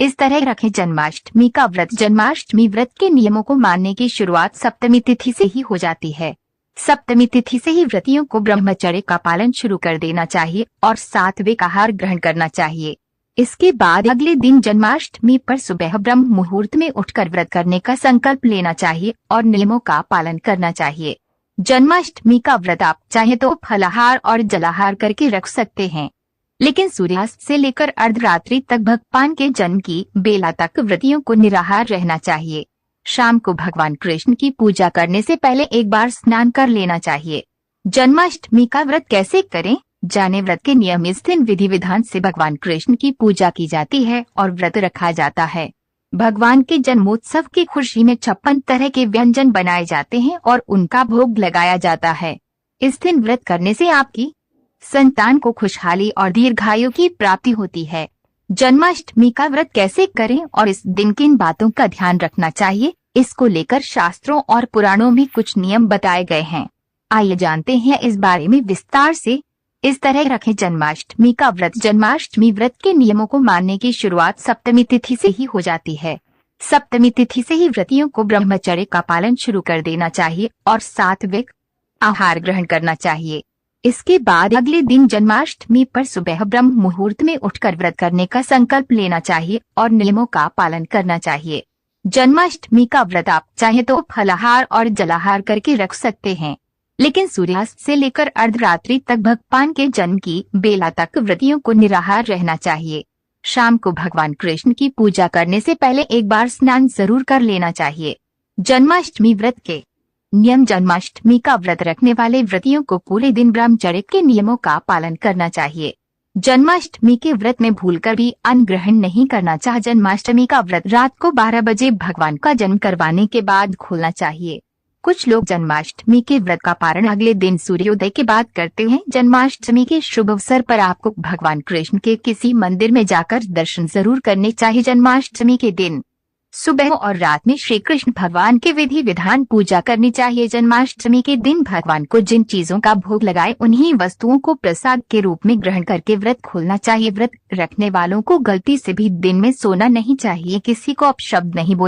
इस तरह रखें जन्माष्टमी का व्रत। जन्माष्टमी व्रत के नियमों को मानने की शुरुआत सप्तमी तिथि से ही हो जाती है। सप्तमी तिथि से ही व्रतियों को ब्रह्मचर्य का पालन शुरू कर देना चाहिए और सात्विक आहार ग्रहण करना चाहिए। इसके बाद अगले दिन जन्माष्टमी पर सुबह ब्रह्म मुहूर्त में उठकर व्रत करने का संकल्प लेना चाहिए और नियमों का पालन करना चाहिए। जन्माष्टमी का व्रत आप चाहे तो फलाहार और जलाहार करके रख सकते हैं, लेकिन सूर्यास्त से लेकर अर्धरात्रि तक भगवान के जन्म की बेला तक व्रतियों को निराहार रहना चाहिए। शाम को भगवान कृष्ण की पूजा करने से पहले एक बार स्नान कर लेना चाहिए। जन्माष्टमी का व्रत कैसे करें, जाने व्रत के नियम। इस दिन विधि विधान से भगवान कृष्ण की पूजा की जाती है और व्रत रखा जाता है। भगवान के जन्मोत्सव की खुशी में 56 तरह के व्यंजन बनाए जाते हैं और उनका भोग लगाया जाता है। इस दिन व्रत करने से आपकी संतान को खुशहाली और दीर्घायु की प्राप्ति होती है। जन्माष्टमी का व्रत कैसे करें और इस दिन किन बातों का ध्यान रखना चाहिए, इसको लेकर शास्त्रों और पुराणों में कुछ नियम बताए गए हैं। आइए जानते हैं इस बारे में विस्तार से। इस तरह रखें जन्माष्टमी का व्रत। जन्माष्टमी व्रत के नियमों को मानने की शुरुआत सप्तमी तिथि से ही हो जाती है। सप्तमी तिथि से ही व्रतियों को ब्रह्मचर्य का पालन शुरू कर देना चाहिए और सात्विक आहार ग्रहण करना चाहिए। इसके बाद अगले दिन जन्माष्टमी पर सुबह ब्रह्म मुहूर्त में उठकर व्रत करने का संकल्प लेना चाहिए और नियमों का पालन करना चाहिए। जन्माष्टमी का व्रत आप चाहे तो फलाहार और जलाहार करके रख सकते हैं, लेकिन सूर्यास्त से लेकर अर्धरात्रि तक भगवान के जन्म की बेला तक व्रतियों को निराहार रहना चाहिए। शाम को भगवान कृष्ण की पूजा करने से पहले एक बार स्नान जरूर कर लेना चाहिए। जन्माष्टमी व्रत के नियम। जन्माष्टमी का व्रत रखने वाले व्रतियों को पूरे दिन ब्रह्मचर्य के नियमों का पालन करना चाहिए। जन्माष्टमी के व्रत में भूलकर भी अन्न ग्रहण नहीं करना चाहिए। जन्माष्टमी का व्रत रात को 12 बजे भगवान का जन्म करवाने के बाद खोलना चाहिए। कुछ लोग जन्माष्टमी के व्रत का पारण अगले दिन सूर्योदय के बाद करते हैं। जन्माष्टमी के शुभ अवसर पर आपको भगवान कृष्ण के किसी मंदिर में जाकर दर्शन जरूर करने चाहिए। जन्माष्टमी के दिन सुबह और रात में श्री कृष्ण भगवान के विधि विधान पूजा करनी चाहिए। जन्माष्टमी के दिन भगवान को जिन चीजों का भोग लगाए उन्हीं वस्तुओं को प्रसाद के रूप में ग्रहण करके व्रत खोलना चाहिए। व्रत रखने वालों को गलती से भी दिन में सोना नहीं चाहिए। किसी को अपशब्द नहीं बोलना